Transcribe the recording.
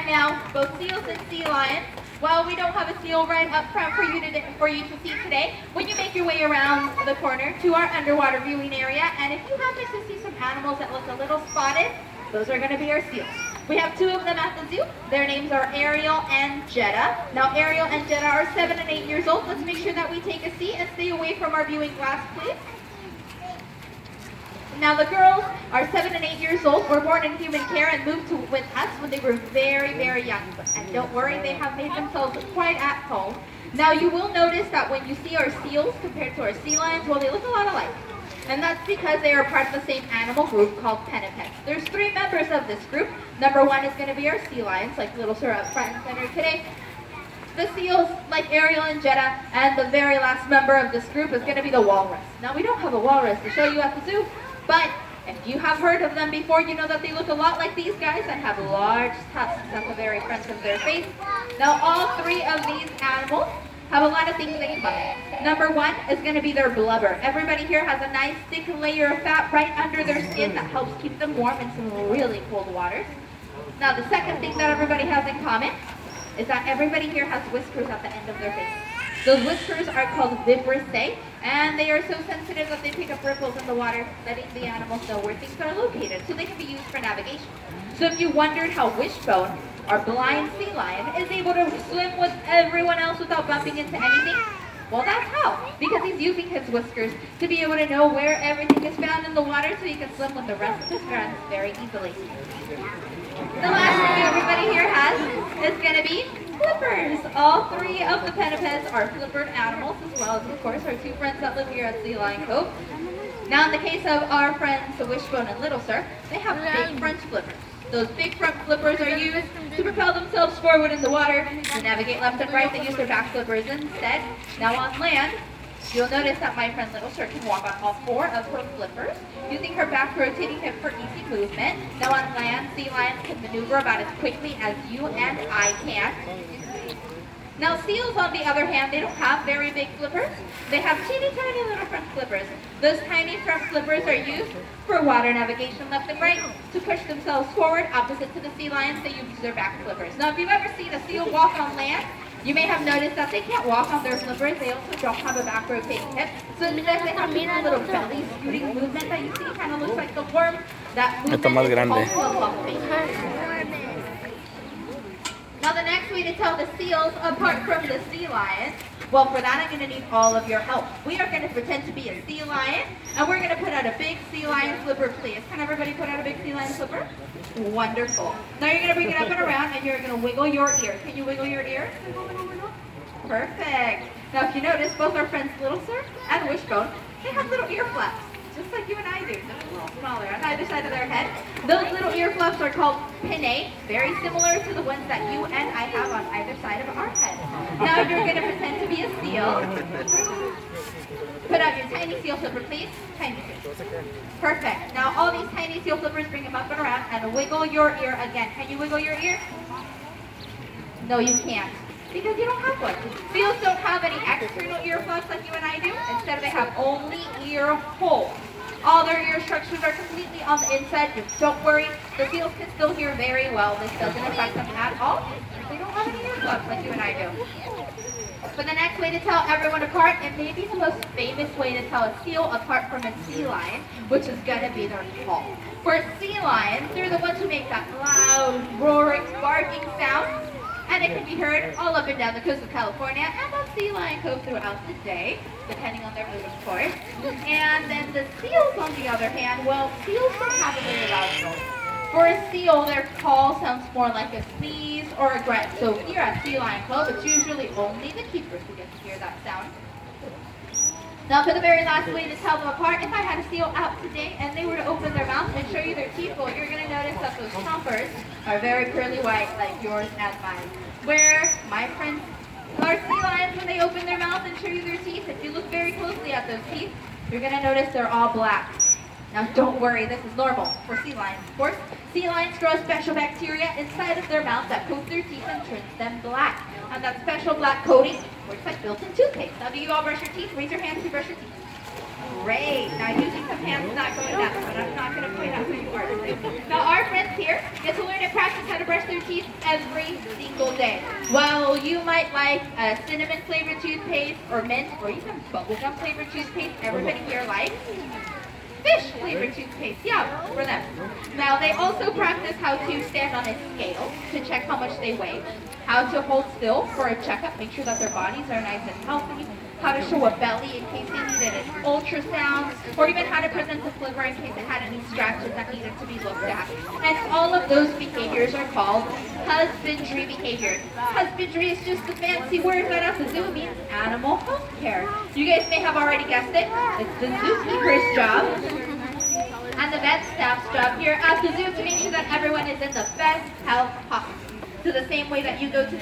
And now, both seals and sea lions. Well, we don't have a seal right up front for you to see today. When you make your way around the corner to our underwater viewing area, and if you happen to see some animals that look a little spotted, those are going to be our seals. We have two of them at the zoo. Their names are Ariel and Jetta. Now, Ariel and Jetta are 7 and 8 years old. Let's make sure that we take a seat and stay away from our viewing glass, please. Now, the girls are 7 and 8 years old, were born in human care and moved with us when they were very, very young. And don't worry, they have made themselves quite at home. Now, you will notice that when you see our seals compared to our sea lions, well, they look a lot alike. And that's because they are part of the same animal group called pinnipeds. There's 3 members of this group. Number 1 is going to be our sea lions, like Little Sir up front and center today. The seals, like Ariel and Jetta, and the very last member of this group is going to be the walrus. Now, we don't have a walrus to show you at the zoo, but if you have heard of them before, you know that they look a lot like these guys and have large tusks at the very front of their face. Now, all 3 of these animals have a lot of things in common. Number 1 is going to be their blubber. Everybody here has a nice thick layer of fat right under their skin that helps keep them warm in some really cold waters. Now, the second thing that everybody has in common is that everybody here has whiskers at the end of their face. Those whiskers are called vibrissae, and they are so sensitive that they pick up ripples in the water, letting the animals know where things are located, so they can be used for navigation. So if you wondered how Wishbone, our blind sea lion, is able to swim with everyone else without bumping into anything, well, that's how. Because he's using his whiskers to be able to know where everything is found in the water so he can swim with the rest of his friends very easily. The last thing everybody here has is going to be flippers. All 3 of the pinnipeds are flippered animals, as well as, of course, our 2 friends that live here at Sea Lion Cove. Now, in the case of our friends, the Wishbone and Little Sir, they have big front flippers. Those big front flippers are used to propel themselves forward in the water. To navigate left and right, they use their back flippers instead. Now, on land, you'll notice that my friend Little Sir can walk on all 4 of her flippers, using her back rotating hip for easy movement. Now on land, sea lions can maneuver about as quickly as you and I can. Now seals, on the other hand, they don't have very big flippers. They have teeny tiny little front flippers. Those tiny front flippers are used for water navigation left and right. To push themselves forward, opposite to the sea lions, they use their back flippers. Now if you've ever seen a seal walk on land, you may have noticed that they can't walk on their flippers. They also don't have a back rotating hip. So instead they have a little belly scooting movement that you see, kind of looks like the worm. That movement is also a lumping. Now the next way to tell the seals apart from the sea lions, well, for that I'm going to need all of your help. We are going to pretend to be a sea lion, and we're going to put out a big sea lion flipper, please. Can everybody put out a big sea lion flipper? Wonderful. Now you're going to bring it up and around, and you're going to wiggle your ear. Can you wiggle your ear? Wiggle, wiggle, wiggle. Perfect. Now if you notice, both our friends Little Sir and Wishbone, they have little ear flaps, just like you and I do, just a little smaller on either side of their head. Those little ear flaps are called pinnae, very similar to the ones that you and I have on either side of our head. Now you're going to pretend to be a seal. Put out your tiny seal flipper, please. Tiny seal. Perfect. Now all these tiny seal flippers, bring them up and around and wiggle your ear again. Can you wiggle your ear? No, you can't. Because you don't have one. Seals don't have any external ear flaps like you and I do. Instead, they have only ear holes. All their ear structures are completely on the inside. Just don't worry. The seals can still hear very well. This doesn't affect them at all. They don't have any ear flaps like you and I do. For the next way to tell everyone apart, it may be the most famous way to tell a seal apart from a sea lion, which is going to be their call. For sea lions, they're the ones who make that loud, roaring, barking sound. And it can be heard all up and down the coast of California and on Sea Lion Cove throughout the day, depending on their mood, of course. And then the seals, on the other hand, well, seals don't have a very loud noise. For a seal, their call sounds more like a sneeze or a grunt. So here at Sea Lion Cove, it's usually only the keepers who get to hear that sound. Now for the very last way to tell them apart, if I had a seal out today and they were to open their mouth and show you their teeth, well, you're going to notice that those chompers are very pearly white like yours and mine. Where my friends, our sea lions, when they open their mouth and show you their teeth, if you look very closely at those teeth, you're going to notice they're all black. Now don't worry, this is normal for sea lions, of course. Sea lions grow special bacteria inside of their mouth that coat their teeth and turns them black. And that special black coating works like built-in toothpaste. Now do you all brush your teeth? Raise your hands if you brush your teeth. Great. Now you see some hands not going up, but I'm not going to point out who you are. Now our friends here get to learn and practice how to brush their teeth every single day. Well, you might like a cinnamon flavored toothpaste or mint or even bubblegum flavored toothpaste. Everybody here likes fish flavored toothpaste. Yeah, for them. Now they also practice how to stand on a scale to check how much they weigh, how to hold still for a checkup, make sure that their bodies are nice and healthy, how to show a belly in case they needed an ultrasound, or even how to present a sliver in case it had any scratches that needed to be looked at. And all of those behaviors are called husbandry behaviors. Husbandry is just a fancy word that at the zoo means animal health care. You guys may have already guessed it. It's the zookeeper's job and the vet staff's job here at the zoo to make sure that everyone is in the best health possible. So the same way that you go to the